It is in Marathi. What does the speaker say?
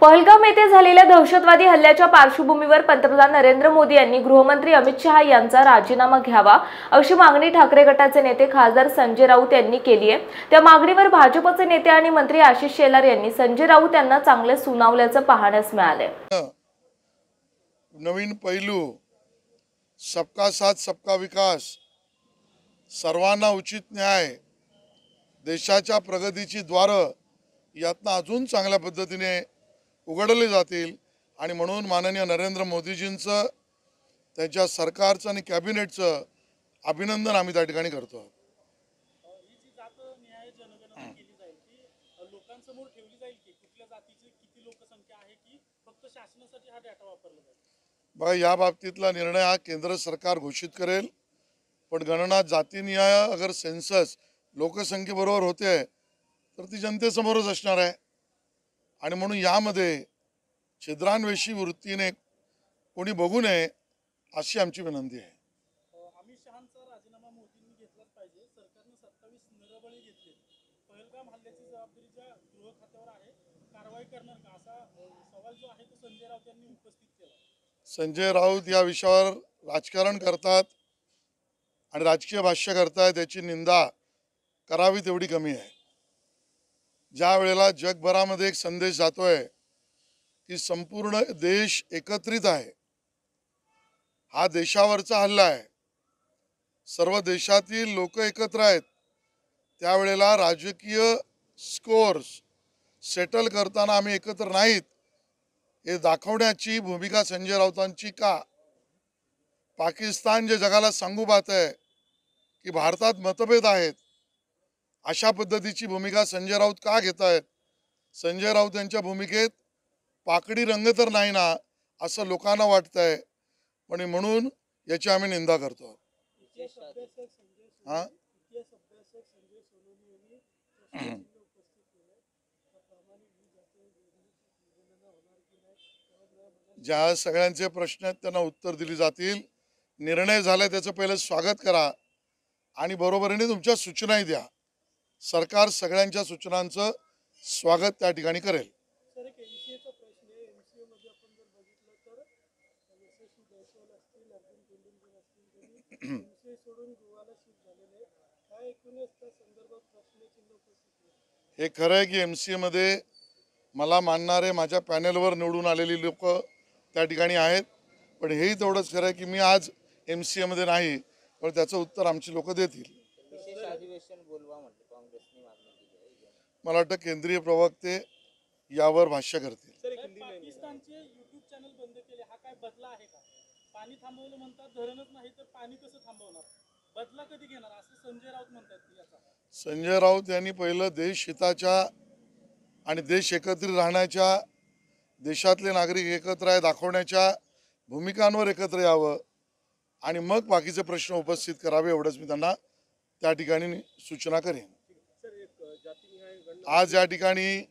पहलगाम येथे झालेल्या दहशतवादी हल्ल्याच्या पार्श्वभूमीवर पंतप्रधान नरेंद्र मोदी यांनी गृहमंत्री अमित शहा यांचा राजीनामा घ्यावा अशी मागणी ठाकरे गटाचे नेते खासदार संजय राऊत यांनी केली आहे। त्या मागणीवर भाजपचे नेते आणि मंत्री आशिष शेलार यांनी संजय राऊत यांना चांगले सुनावल्याचं पाहण्यास मिळाले। नवीन पैलू सबका साथ सबका विकास, सर्वांना उचित न्याय, देशाच्या प्रगतीची द्वारं यातनं अजून चांगल्या पद्धतीने उघडले जातील आणि म्हणून माननीय नरेंद्र मोदीजींचं, त्यांच्या सरकारचं आणि कॅबिनेटचं अभिनंदन आम्ही त्या ठिकाणी करतो। बघा, या बाबतीतला निर्णय हा केंद्र सरकार घोषित करेल, पण गणना जातीनिहाय अगर सेन्सस लोकसंख्येबरोबर होते तर ती जनतेसमोरच असणार आहे आणि म्हणून यामध्ये छिद्रान्वेषी वृत्तीने कोणी बघू नये अशी आमची विनंती आहे। अमित शहांचा राजीनामा मोदींनी घेतलाच पाहिजे। सरकारने 27 नरबळी घेतले। पहलगाम हल्ल्याची जबाबदारी ज्या गृह खात्यावर आहे, कारवाई करणार का असा सवाल जो आहे तो संजय राऊत यांनी उपस्थित केला। संजय राऊत या विषयावर राजकारण करतात आणि राजकीय भाष्य करतात, याची निंदा करावी तेवढी कमी आहे। ज्या वेळेला जगभरामध्ये एक संदेश जातोय की संपूर्ण देश एकत्रित आहे, हा देशावरचा हल्ला आहे, सर्व देशातील लोक एकत्र आहेत, त्यावेळेला राजकीय स्कोर्स सेटल करताना आम्ही एकत्र नाहीत हे दाखवण्याची भूमिका संजय राऊतांची का? पाकिस्तान जे जगाला सांगू पाहतंय की भारतात मतभेद आहेत, अशा पद्धतीची भूमिका संजय राऊत का घेत आहेत? संजय राऊत यांच्या भूमिकेत पाकडी रंग तर नाही ना असं लोकांना वाटतंय, पण म्हणून याची आम्ही निंदा करतो। ज्या सगळ्यांचे प्रश्न आहेत त्यांना उत्तर दिली जातील। निर्णय झाला त्याचं पहिलं स्वागत करा आणि बरोबरीने तुमच्या सूचनाही द्या। सरकार सगळ्यांच्या सूचनांचं स्वागत त्या ठिकाणी करेल। सर, एक एमसीएचा प्रश्न आहे। एमसीए मध्ये आपण जर बघितलं तर यशस्वी जयस्वाल असतील, अर्जुन तेंडुलकर असतील, एमसीए सोडून गोवाला शिफ्ट झालेले, काय एकूणच त्या संदर्भात प्रश्नचिन्ह उपस्थित आहे। हे खरं आहे की एमसीए मध्ये मला मानणारे माझ्या पॅनेलवर निवडून आलेली लोक त्या ठिकाणी आहेत, पण हेही तेवढंच खरं आहे की मी आज एमसीए मध्ये नाही, पण त्याचं उत्तर आमची लोक देतील। मला वाटतं केंद्रीय प्रवक्ते यावर भाष्य करतील। पाकिस्तानचे यूट्यूब चॅनल बंद केले, हा काय बदला आहे का? पाणी थांबवलं म्हणतात, धरणच नाही तर पाणी कसं थांबवणार? बदला कधी घेणार असं संजय राऊत म्हणतात याचा? संजय राऊत यांनी पहिलं देश हिताच्या आणि देश एकत्रित राहण्याच्या, देशातले नागरिक एकत्र आहे दाखवण्याच्या भूमिकांवर एकत्र यावं आणि मग बाकीचे प्रश्न उपस्थित करावे, एवढंच मी त्यांना त्या ठिकाणी सूचना करेन। आज या ठिकाणी